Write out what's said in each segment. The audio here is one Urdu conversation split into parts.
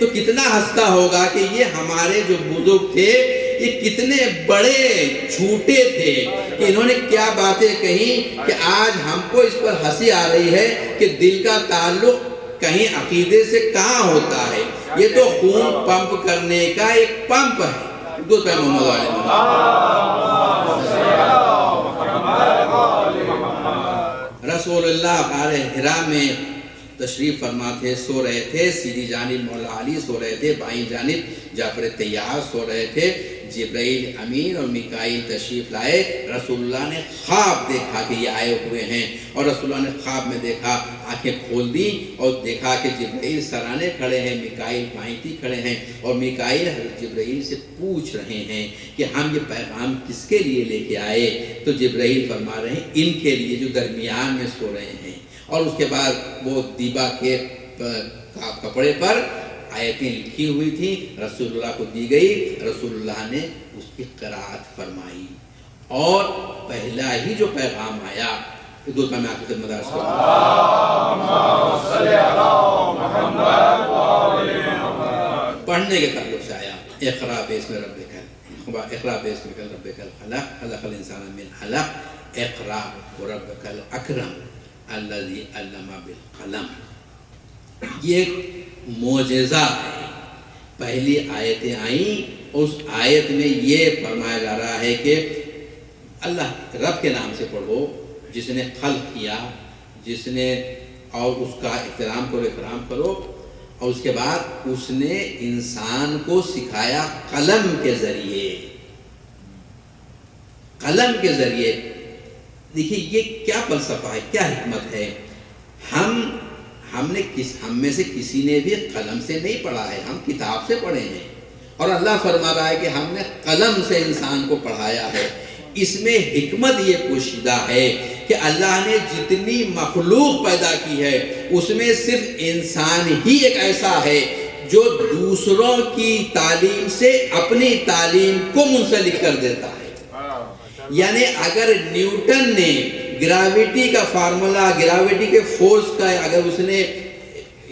تو کتنا ہنستا ہوگا کہ یہ ہمارے جو بزرگ تھے یہ کتنے بڑے جھوٹے تھے کہ انہوں نے کیا باتیں کہیں کہ آج ہم کو اس پر ہنسی آ رہی ہے کہ دل کا تعلق کہیں عقیدے سے کہاں ہوتا ہے. یہ تو خون پمپ کرنے کا ایک پمپ ہے. محمد علیہ رسول اللہ غار حرا میں تشریف فرما تھے، سو رہے تھے. سیدھی جانب مولا علی سو رہے تھے، بائیں جانب جعفر طیار سو رہے تھے. جبرائیل امین اور میکائیل تشریف لائے. رسول اللہ نے خواب دیکھا کہ یہ آئے ہوئے ہیں، اور رسول اللہ نے خواب میں دیکھا، آنکھیں کھول دی اور دیکھا کہ جبرائیل سرانے کھڑے ہیں، میکائیل بائیں کھڑے ہیں، اور میکائیل حضرت جبرائیل سے پوچھ رہے ہیں کہ ہم یہ پیغام کس کے لیے لے کے آئے؟ تو جبرائیل فرما رہے ہیں ان کے لیے جو درمیان میں سو رہے ہیں. اور اس کے بعد وہ دیبا کے کپڑے پر آیتیں لکھی ہوئی تھیں، رسول اللہ کو دی گئی. رسول اللہ نے اس کی قرأت فرمائی، اور پہلا ہی جو پیغام آیا دو میں آپ کی خدمت عرض کروں. پڑھنے کے تعلق سے آیا اقرأ باسم ربک، اقرأ باسم ربک الخلق، خلق الانسان من علق، اقرأ وربک الاکرم الذی علم بالقلم. یہ ایک معجزہ ہے. پہلی آیتیں آئیں، اس آیت میں یہ فرمایا جا رہا ہے کہ اللہ رب کے نام سے پڑھو جس نے خلق کیا، جس نے، اور اس کا احترام کرو. اور اس کے بعد اس نے انسان کو سکھایا قلم کے ذریعے. قلم کے ذریعے دیکھیے یہ کیا فلسفہ ہے، کیا حکمت ہے. ہم میں سے کسی نے بھی قلم سے نہیں پڑھا ہے، ہم کتاب سے پڑھے ہیں. اور اللہ فرما رہا ہے کہ ہم نے قلم سے انسان کو پڑھایا ہے. اس میں حکمت یہ پوشیدہ ہے کہ اللہ نے جتنی مخلوق پیدا کی ہے اس میں صرف انسان ہی ایک ایسا ہے جو دوسروں کی تعلیم سے اپنی تعلیم کو منسلک کر دیتا ہے. یعنی اگر نیوٹن نے گریویٹی کا فارمولا، گریویٹی کے فورس کا اگر اس نے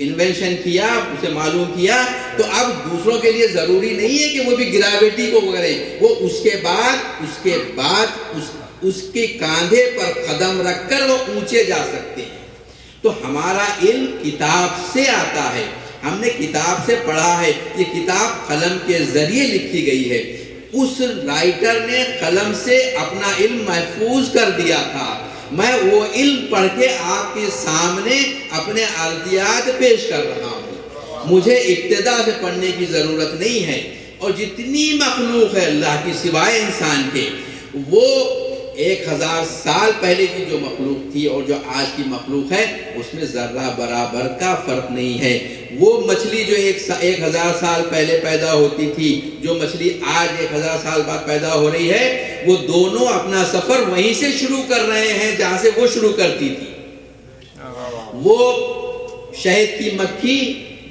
انوینشن کیا، اسے معلوم کیا، تو اب دوسروں کے لیے ضروری نہیں ہے کہ وہ بھی گریویٹی کو کریں. وہ اس کے بعد اس کے کاندھے پر قدم رکھ کر وہ اونچے جا سکتے ہیں. تو ہمارا علم کتاب سے آتا ہے، ہم نے کتاب سے پڑھا ہے. یہ کتاب قلم کے ذریعے لکھی گئی ہے. اس رائٹر نے قلم سے اپنا علم محفوظ کر دیا تھا. میں وہ علم پڑھ کے آپ کے سامنے اپنے عرضیات پیش کر رہا ہوں. مجھے ابتدا سے پڑھنے کی ضرورت نہیں ہے. اور جتنی مخلوق ہے اللہ کی سوائے انسان کے، وہ 1000 سال پہلے کی جو مخلوق تھی اور جو آج کی مخلوق ہے اس میں ذرہ برابر کا فرق نہیں ہے. وہ مچھلی جو 1000 سال پہلے پیدا ہوتی تھی، جو مچھلی آج 1000 سال بعد پیدا ہو رہی ہے، وہ دونوں اپنا سفر وہیں سے شروع کر رہے ہیں جہاں سے وہ شروع کرتی تھی. وہ شہد کی مکھی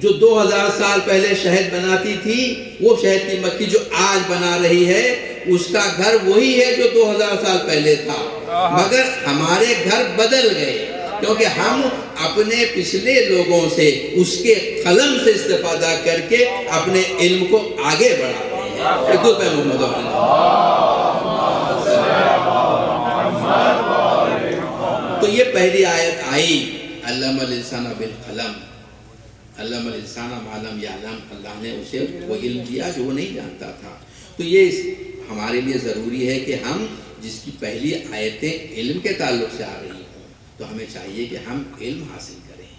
جو 2000 سال پہلے شہد بناتی تھی، وہ شہد کی مکھی جو آج بنا رہی ہے اس کا گھر وہی ہے جو 2000 سال پہلے تھا. مگر ہمارے گھر بدل گئے کیونکہ ہم اپنے پچھلے لوگوں سے اس کے قلم سے استفادہ کر کے اپنے علم کو آگے بڑھا رہے ہیں. تو یہ پہلی آیت آئی، علم الانسان بالقلم، علم الانسان ما لم یعلم. اللہ نے اسے وہ علم دیا جو وہ نہیں جانتا تھا. تو یہ ہمارے لیے ضروری ہے کہ ہم جس کی پہلی آیتیں علم کے تعلق سے آ رہی ہوں تو ہمیں چاہیے کہ ہم علم حاصل کریں.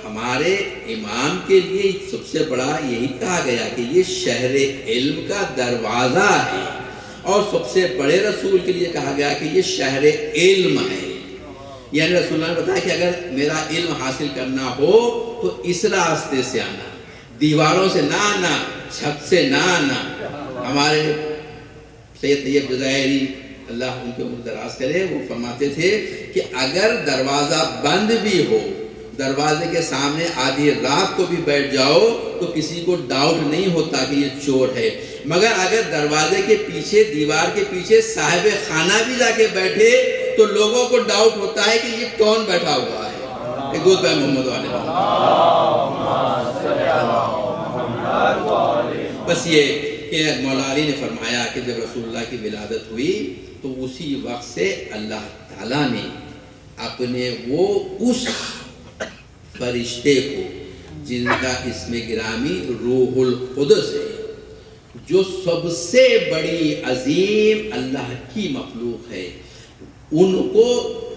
ہمارے امام کے لیے سب سے بڑا یہی کہا گیا کہ یہ شہر علم کا دروازہ ہے، اور سب سے بڑے رسول کے لیے کہا گیا کہ یہ شہر علم ہے. یعنی رسول اللہ نے بتایا کہ اگر میرا علم حاصل کرنا ہو تو اس راستے سے آنا، دیواروں سے نہ آنا، چھت سے نہ آنا. ہمارے سید طیب جزائری اللہ ان کے عمر دراز کرے، وہ فرماتے تھے کہ اگر دروازہ بند بھی ہو، دروازے کے سامنے آدھی رات کو بھی بیٹھ جاؤ تو کسی کو ڈاؤٹ نہیں ہوتا کہ یہ چور ہے. مگر اگر دروازے کے پیچھے، دیوار کے پیچھے صاحب خانہ بھی جا کے بیٹھے تو لوگوں کو ڈاؤٹ ہوتا ہے کہ یہ کون بیٹھا ہوا ہے. ایک دوست محمد والے بس یہ کہ مولا علی نے فرمایا کہ جب رسول اللہ کی ولادت ہوئی تو اسی وقت سے اللہ تعالیٰ نے اپنے وہ اس فرشتے کو جن کا اسم گرامی روح القدس ہے، جو سب سے بڑی عظیم اللہ کی مخلوق ہے، ان کو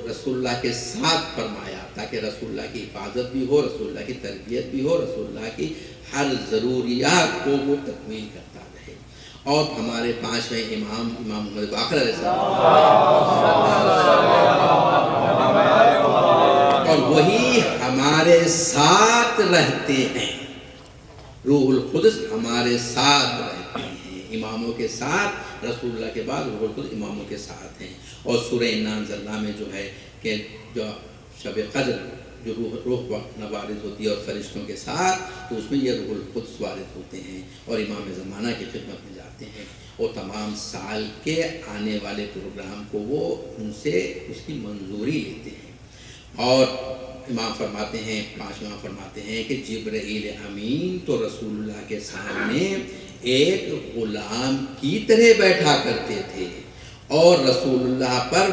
رسول اللہ کے ساتھ فرمایا تاکہ رسول اللہ کی حفاظت بھی ہو، رسول اللہ کی تربیت بھی ہو، رسول اللہ کی ہر ضروریات کو وہ تکمیل کرتا رہے۔ اور ہمارے پانچویں امام محمد باقر علیہ السلام، اور وہی ہمارے ساتھ رہتے ہیں، روح القدس ہمارے ساتھ رہتے ہیں، اماموں کے ساتھ، رسول اللہ کے بعد روح القدس اماموں کے ساتھ ہیں۔ اور سورہ انا انزلنا میں جو ہے کہ جو شب قدر جو روح وارد ہوتی ہے اور فرشتوں کے ساتھ، تو اس میں یہ روح القدس وارد ہوتے ہیں اور امام زمانہ کی خدمت میں جاتے ہیں، اور تمام سال کے آنے والے پروگرام کو وہ ان سے اس کی منظوری لیتے ہیں۔ اور امام فرماتے ہیں، پانچ امام فرماتے ہیں کہ جبرائیل امین تو رسول اللہ کے سامنے ایک غلام کی طرح بیٹھا کرتے تھے، اور رسول اللہ پر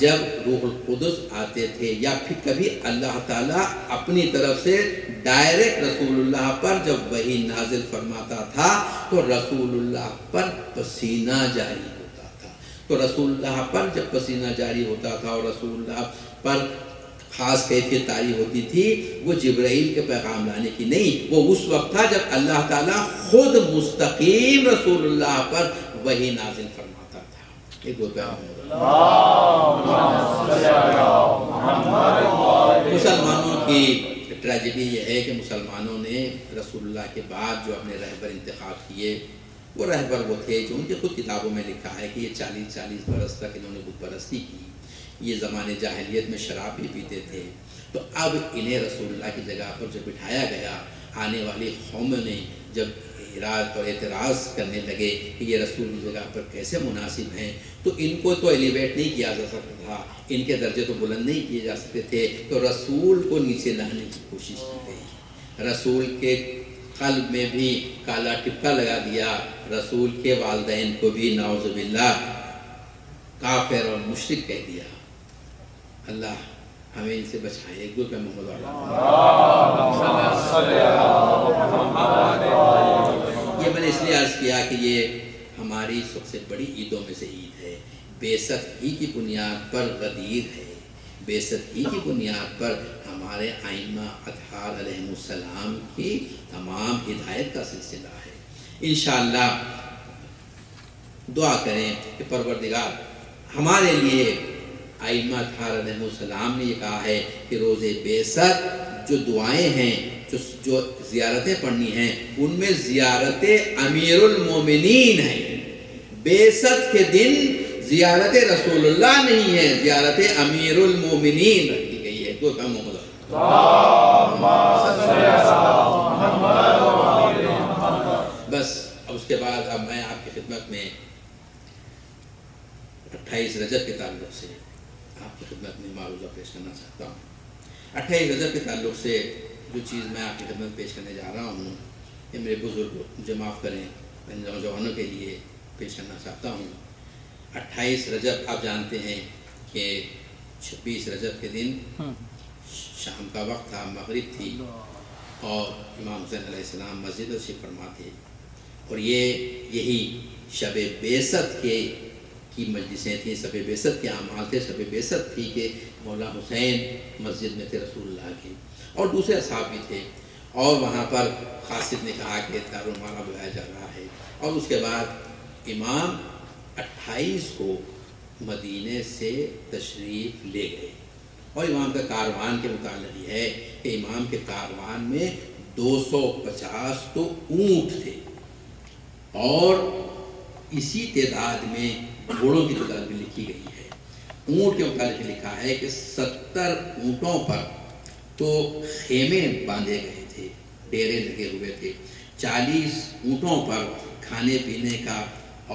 جب روح القدس آتے تھے یا پھر کبھی اللہ تعالیٰ اپنی طرف سے ڈائریکٹ رسول اللہ پر جب وحی نازل فرماتا تھا تو رسول اللہ پر پسینہ جاری ہوتا تھا، تو رسول اللہ پر جب پسینہ جاری ہوتا تھا اور رسول اللہ پر خاص کیفیت طاری ہوتی تھی، وہ جبرائیل کے پیغام لانے کی نہیں، وہ اس وقت تھا جب اللہ تعالیٰ خود مستقیم رسول اللہ پر وحی نازل فرماتا تھا۔ ایک دو پیغام مسلمانوں کی ٹریجڈی یہ ہے کہ مسلمانوں نے رسول اللہ کے بعد جو اپنے رہبر انتخاب کیے، وہ رہبر وہ تھے جو ان کے خود کتابوں میں لکھا ہے کہ یہ 40 برس تک انہوں نے بت پرستی کی، یہ زمانے جاہلیت میں شراب بھی پیتے تھے، تو اب انہیں رسول اللہ کی جگہ پر جب بٹھایا گیا، آنے والی قوموں نے جب اعتراض کرنے لگے کہ یہ رسول کی جگہ پر کیسے مناسب ہیں، تو ان کو تو ایلیویٹ نہیں کیا جا سکتا تھا، ان کے درجے تو بلند نہیں کیے جا سکتے تھے، تو رسول کو نیچے لانے کی کوشش کی گئی، رسول کے قلب میں بھی کالا ٹپکا لگا دیا، رسول کے والدین کو بھی نعوذ باللہ کافر اور مشرک کہہ دیا۔ اللہ ہمیں ان سے بچائے۔ ایک دو پہ محمد یہ میں نے اس لیے عرض کیا کہ یہ ہماری سب سے بڑی عیدوں میں سے عید ہے، بعثت ہی کی بنیاد پر غدیر ہے، بعثت ہی کی بنیاد پر ہمارے ائمہ اطہار علیہ السلام کی تمام ہدایت کا سلسلہ ہے۔ انشاءاللہ دعا کریں کہ پروردگار ہمارے لیے، ائمہ اطہار علیہ السلام نے یہ کہا ہے کہ روز بعثت جو دعائیں ہیں، جو زیارتیں پڑھنی ہیں، ان میں زیارت امیر المومنین ہے، بعثت کے دن زیارت رسول اللہ نہیں ہے، زیارت امیر المومنین رکھی گئی ہے۔ دو کام محمد بس اب اس کے بعد اب میں آپ کی خدمت میں 28 رجب کے تعلق سے آپ کی خدمت میں معروضہ پیش کرنا چاہتا ہوں۔ 28 رجب کے تعلق سے جو چیز میں آپ کی خدمت پیش کرنے جا رہا ہوں، یہ میرے بزرگ مجھے معاف کریں، میں نوجوانوں کے لیے پیش کرنا چاہتا ہوں۔ 28 رجب آپ جانتے ہیں کہ 26 رجب کے دن شام کا وقت تھا، مغرب تھی، اور امام حسین علیہ السلام مسجد تشریف فرما تھے، اور یہی شب بعثت کی مجلسیں تھیں، شب بعثت کے اعمال تھے، شب بعثت تھی کہ مولا حسین مسجد میں تھے رسول اللہ کے، اور دوسرے اصحاب بھی تھے، اور وہاں پر قاصد نے کہا کہ دارالمعارف بلایا جا رہا ہے، اور اس کے بعد امام 28 کو مدینے سے تشریف لے گئے، اور امام کا کاروان کے متعلق یہ ہے کہ امام کے کاروان میں 250 تو اونٹ تھے، اور اسی تعداد میں گھوڑوں کی تعداد بھی لکھی گئی ہے۔ اونٹ کے متعلق لکھا ہے کہ 70 اونٹوں پر تو خیمے باندھے گئے تھے، ڈیرے لگے ہوئے تھے، 40 اونٹوں پر کھانے پینے کا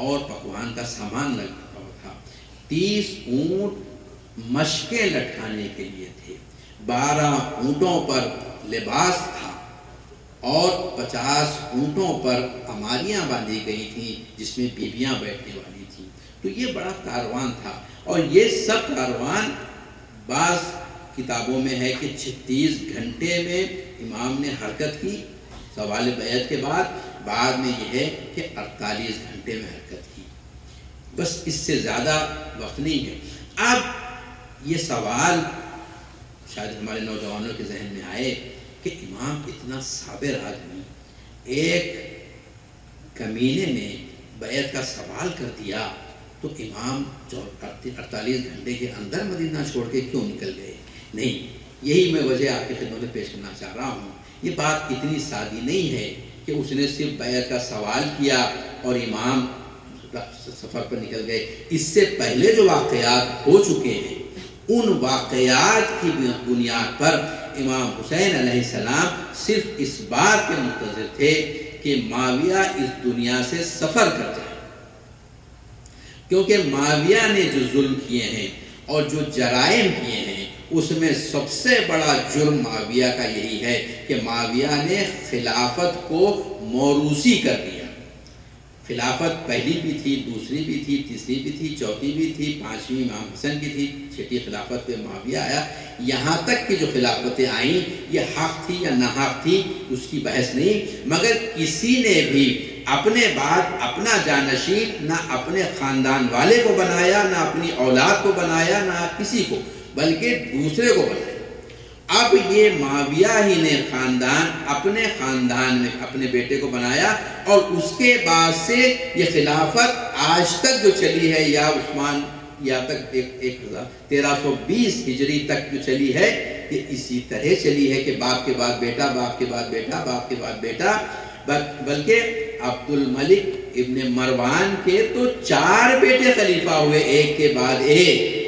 اور پکوان کا سامان لگا ہوا تھا، 30 اونٹ مشقیں لٹکانے کے لیے تھے، 12 اونٹوں پر لباس تھا، اور 50 اونٹوں پر اماریاں باندھی گئی تھیں جس میں بیویاں بیٹھنے والی تھیں۔ تو یہ بڑا کاروان تھا، اور یہ سب کاروان بعض کتابوں میں ہے کہ 36 گھنٹے میں امام نے حرکت کی زوال بیعت کے بعد میں یہ ہے کہ 48 گھنٹے میں حرکت کی، بس اس سے زیادہ وقت نہیں ہے۔ اب یہ سوال شاید ہمارے نوجوانوں کے ذہن میں آئے کہ امام اتنا صابر آدمی ایک کمینے نے بیعت کا سوال کر دیا، تو امام 48 گھنٹے کے اندر مدینہ چھوڑ کے کیوں نکل گئے؟ نہیں، یہی میں وجہ آپ کی خدمت میں پیش کرنا چاہ رہا ہوں۔ یہ بات اتنی سادی نہیں ہے کہ اس نے صرف بیعت کا سوال کیا اور امام سفر پر نکل گئے۔ اس سے پہلے جو واقعات ہو چکے ہیں ان واقعات کی بنیاد پر امام حسین علیہ السلام صرف اس بات کے منتظر تھے کہ معاویہ اس دنیا سے سفر کر جائے، کیونکہ معاویہ نے جو ظلم کیے ہیں اور جو جرائم کیے ہیں اس میں سب سے بڑا جرم معاویہ کا یہی ہے کہ معاویہ نے خلافت کو موروثی کر دیا۔ خلافت پہلی بھی تھی، دوسری بھی تھی، تیسری بھی تھی، چوتھی بھی تھی، پانچویں امام حسن کی تھی، چھٹی خلافت پہ معاویہ آیا۔ یہاں تک کہ جو خلافتیں آئیں یہ حق تھی یا ناحق تھی اس کی بحث نہیں، مگر کسی نے بھی اپنے بعد اپنا جانشین نہ اپنے خاندان والے کو بنایا، نہ اپنی اولاد کو بنایا، نہ کسی کو، بلکہ دوسرے کو بنایا۔ اب یہ معاویہ ہی نے اپنے خاندان میں اپنے بیٹے کو بنایا، اور اس کے بعد سے یہ خلافت آج تک جو چلی ہے یا عثمان یا تک 1320 ہجری تک جو چلی ہے، یہ اسی طرح چلی ہے کہ باپ کے بعد بیٹا، باپ کے بعد بیٹا، باپ کے بعد بیٹا، بلکہ عبد الملک ابن مروان کے تو 4 بیٹے خلیفہ ہوئے ایک کے بعد ایک،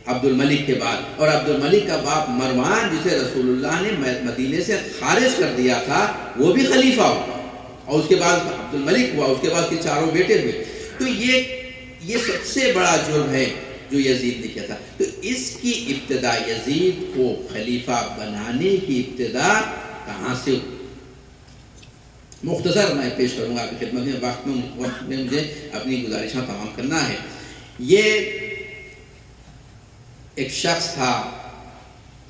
عبد الملک کے بعد۔ اور عبد الملک کا باپ مروان جسے رسول اللہ نے مدینے سے خارج کر دیا تھا وہ بھی خلیفہ ہوا، اور اس کے بعد عبد الملک ہوا، اس کے بعد کے 4 بیٹے ہوئے۔ تو یہ سب سے بڑا جرم ہے جو یزید نے کیا تھا۔ تو اس کی ابتدا، یزید کو خلیفہ بنانے کی ابتدا کہاں سے ہوئی؟ مختصر میں پیش کروں گا آپ کی خدمت میں، وقت میں مجھے اپنی گزارشاں تمام کرنا ہے۔ یہ ایک شخص تھا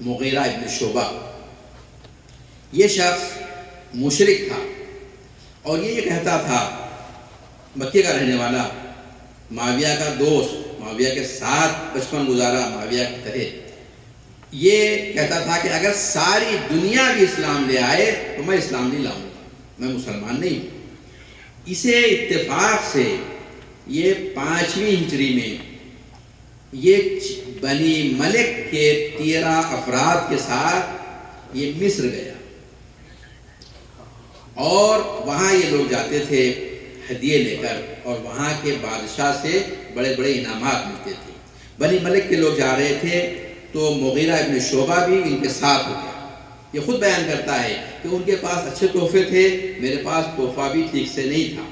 مغیرہ ابن شعبہ، یہ شخص مشرک تھا، اور یہ کہتا تھا، مکے کا رہنے والا، معاویہ کا دوست، معاویہ کے ساتھ بچپن گزارا معاویہ کی طرح، یہ کہتا تھا کہ اگر ساری دنیا بھی اسلام لے آئے تو میں اسلام نہیں لاؤں گا، میں مسلمان نہیں ہوں۔ اسے اتفاق سے یہ 5ویں ہجری میں یہ بنی ملک کے 13 افراد کے ساتھ یہ مصر گیا، اور وہاں یہ لوگ جاتے تھے ہدیے لے کر، اور وہاں کے بادشاہ سے بڑے بڑے انعامات ملتے تھے۔ بنی ملک کے لوگ جا رہے تھے تو مغیرہ ابن شعبہ بھی ان کے ساتھ ہو گیا۔ یہ خود بیان کرتا ہے کہ ان کے پاس اچھے تحفے تھے، میرے پاس تحفہ بھی ٹھیک سے نہیں تھا۔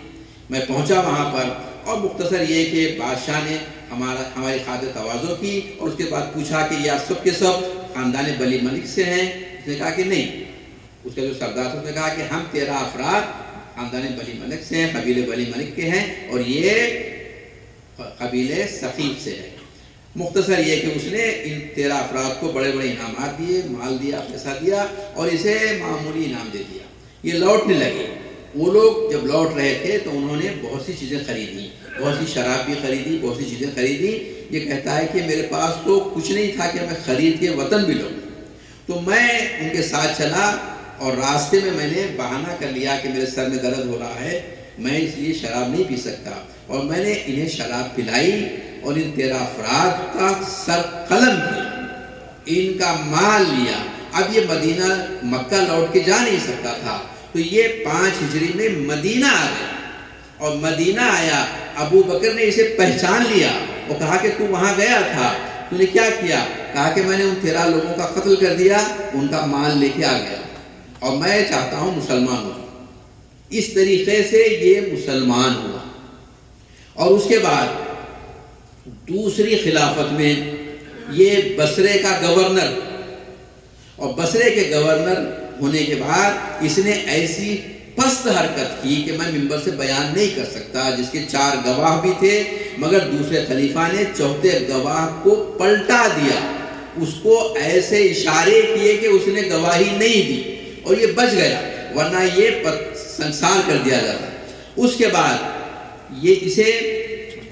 میں پہنچا وہاں پر، اور مختصر یہ کہ بادشاہ نے ہماری خاطر تواضع کی، اور اس کے بعد پوچھا کہ یہ سب کے سب خاندان بنی ملک سے ہیں؟ اس نے کہا کہ نہیں۔ اس کا جو سردار تھا اس نے کہا کہ ہم 13 افراد خاندان بنی ملک سے ہیں، قبیلے بنی ملک کے ہیں، اور یہ قبیلے ثقیف سے ہے۔ مختصر یہ کہ اس نے ان 13 افراد کو بڑے بڑے انعامات دیے، مال دیا، پیسہ دیا، اور اسے معمولی انعام دے دیا۔ یہ لوٹنے لگے۔ وہ لوگ جب لوٹ رہے تھے تو انہوں نے بہت سی چیزیں خریدی، بہت سی شراب بھی خریدی، بہت سی چیزیں خریدی۔ یہ کہتا ہے کہ میرے پاس تو کچھ نہیں تھا کہ میں خرید کے وطن بھی لوں، تو میں ان کے ساتھ چلا، اور راستے میں نے بہانہ کر لیا کہ میرے سر میں درد ہو رہا ہے، میں اس لیے شراب نہیں پی سکتا، اور میں نے انہیں شراب پلائی، اور ان 13 افراد کا سر قلم کیا، ان کا مال لیا۔ اب یہ مدینہ مکہ لوٹ کے جا نہیں سکتا تھا، تو یہ 5 ہجری میں مدینہ آ گیا، اور مدینہ آیا، ابو بکر نے اسے پہچان لیا، اور کہا کہ تو وہاں گیا تھا، تو نے کیا کیا؟ کہا کہ میں نے ان 13 لوگوں کا قتل کر دیا، ان کا مال لے کے آ گیا، اور میں چاہتا ہوں مسلمان ہو جاؤں۔ اس طریقے سے یہ مسلمان ہوا۔ اور اس کے بعد دوسری خلافت میں یہ بصرے کا گورنر، اور بصرے کے گورنر ہونے کے بعد اس نے ایسی پست حرکت کی کہ میں ممبر سے بیان نہیں کر سکتا، جس کے 4 گواہ بھی تھے، مگر دوسرے خلیفہ نے چوتھے گواہ کو پلٹا دیا، اس کو ایسے اشارے کیے کہ اس نے گواہی نہیں دی اور یہ بچ گیا، ورنہ یہ سنسار کر دیا جاتا۔ اس کے بعد یہ اسے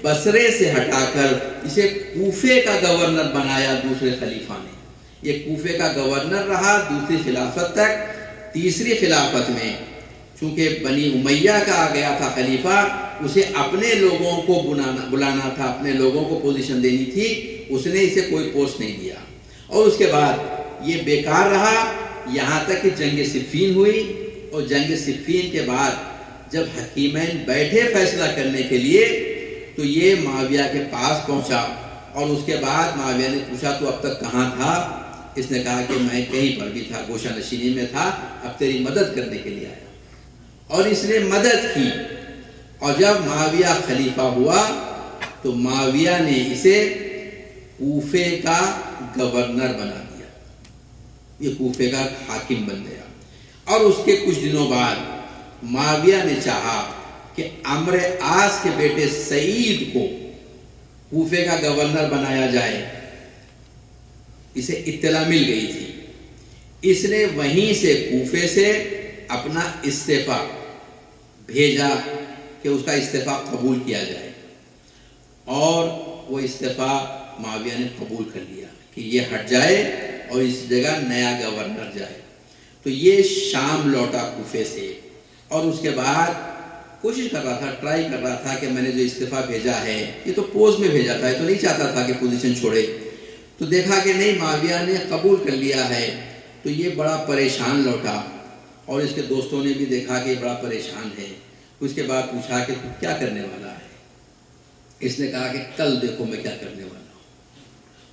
بصرے سے ہٹا کر اسے کوفے کا گورنر بنایا دوسرے خلیفہ نے۔ یہ کوفے کا گورنر رہا دوسری خلافت تک۔ تیسری خلافت میں چونکہ بنی امیہ کا آ گیا تھا خلیفہ، اسے اپنے لوگوں کو بلانا تھا، اپنے لوگوں کو پوزیشن دینی تھی، اس نے اسے کوئی پوسٹ نہیں دیا، اور اس کے بعد یہ بیکار رہا یہاں تک کہ جنگ صفین ہوئی، اور جنگ صفین کے بعد جب حکیمین بیٹھے فیصلہ کرنے کے لیے تو یہ معاویہ کے پاس پہنچا، اور اس کے بعد معاویہ نے پوچھا تو اب تک کہاں تھا؟ اس نے کہا کہ میں کہیں پر بھی تھا، گوشہ نشینی میں تھا، اب تیری مدد کرنے کے لیے آیا، اور اس نے مدد کی۔ اور جب معاویہ خلیفہ ہوا تو معاویہ نے اسے کوفے کا گورنر بنا دیا، یہ کوفے کا حاکم بن گیا۔ اور اس کے کچھ دنوں بعد معاویہ نے چاہا کہ عمرو عاص کے بیٹے سعید کو کوفے کا گورنر بنایا جائے، اسے اطلاع مل گئی تھی، اس نے وہیں سے کوفے سے اپنا استعفیٰ بھیجا کہ اس کا استعفیٰ قبول کیا جائے، اور وہ استعفیٰ معاویہ نے قبول کر لیا کہ یہ ہٹ جائے اور اس جگہ نیا گورنر جائے۔ تو یہ شام لوٹا کوفے سے، اور اس کے بعد کوشش کر رہا تھا، ٹرائی کر رہا تھا کہ میں نے جو استعفیٰ بھیجا ہے یہ تو پوز میں بھیجا تھا، یہ تو نہیں چاہتا تھا کہ پوزیشن چھوڑے، تو دیکھا کہ نہیں معاویہ نے قبول کر لیا ہے، تو یہ بڑا پریشان لوٹا، اور اس کے دوستوں نے بھی دیکھا کہ یہ بڑا پریشان ہے۔ اس کے بعد پوچھا کہ تو کیا کرنے والا ہے؟ اس نے کہا کہ کل دیکھو میں کیا کرنے والا ہوں۔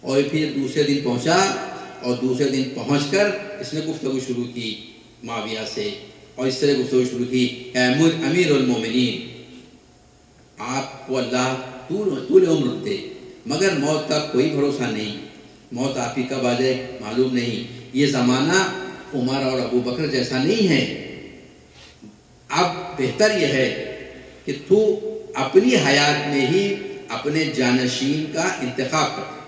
اور پھر دوسرے دن پہنچا، اور دوسرے دن پہنچ کر اس نے گفتگو شروع کی معاویہ سے، اور اس طرح گفتگو شروع کی، اے امیر المومنین، آپ کو اللہ طول عمر دے، مگر موت کا کوئی بھروسہ نہیں، موت آپ ہی کب آ جائے معلوم نہیں، یہ زمانہ عمر اور ابو بکر جیسا نہیں ہے، اب بہتر یہ ہے کہ تو اپنی حیات میں ہی اپنے جانشین کا انتخاب کر۔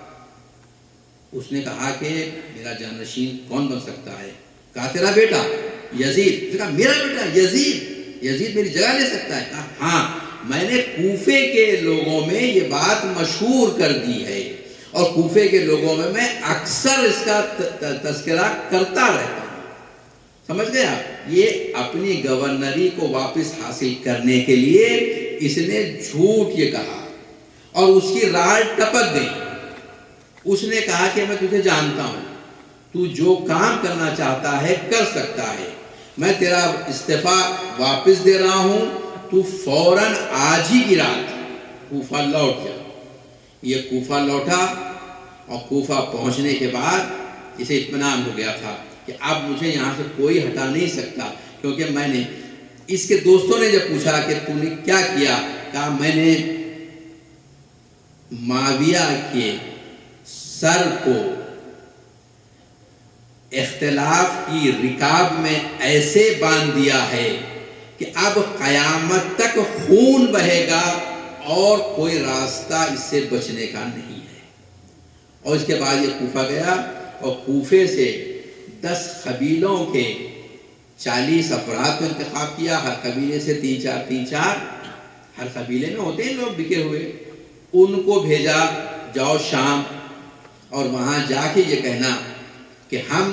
اس نے کہا کہ میرا جانشین کون بن سکتا ہے؟ کہا تیرا بیٹا یزید۔ کہا میرا بیٹا یزید میری جگہ لے سکتا ہے؟ کہا ہاں، میں نے کوفے کے لوگوں میں یہ بات مشہور کر دی ہے، اور کوفے کے لوگوں میں اکثر اس کا تذکرہ کرتا رہتا ہوں۔ سمجھ گئے آپ؟ یہ اپنی گورنری کو واپس حاصل کرنے کے لیے اس نے جھوٹ یہ کہا، اور اس کی راڑ ٹپک گئی۔ اس نے کہا کہ میں تجھے جانتا ہوں، تو جو کام کرنا چاہتا ہے کر سکتا ہے، میں تیرا استعفیٰ واپس دے رہا ہوں، تو فوراً آج ہی کی رات کوفہ لوٹ جا۔ یہ کوفہ لوٹا، اور کوفہ پہنچنے کے بعد اسے اطمینان ہو گیا تھا کہ اب مجھے یہاں سے کوئی ہٹا نہیں سکتا، کیونکہ میں نے، اس کے دوستوں نے جب پوچھا کہ تو نے کیا کیا، کہا میں نے معاویہ کے سر کو اختلاف کی رکاب میں ایسے باندھ دیا ہے کہ اب قیامت تک خون بہے گا اور کوئی راستہ اس سے بچنے کا نہیں ہے۔ اور اس کے بعد یہ کوفہ گیا، اور کوفے سے 10 قبیلوں کے 40 افراد کو انتخاب کیا، ہر قبیلے سے 3-4 ہر قبیلے میں ہوتے ہیں لوگ بکے ہوئے، ان کو بھیجا جاؤ شام، اور وہاں جا کے یہ کہنا کہ ہم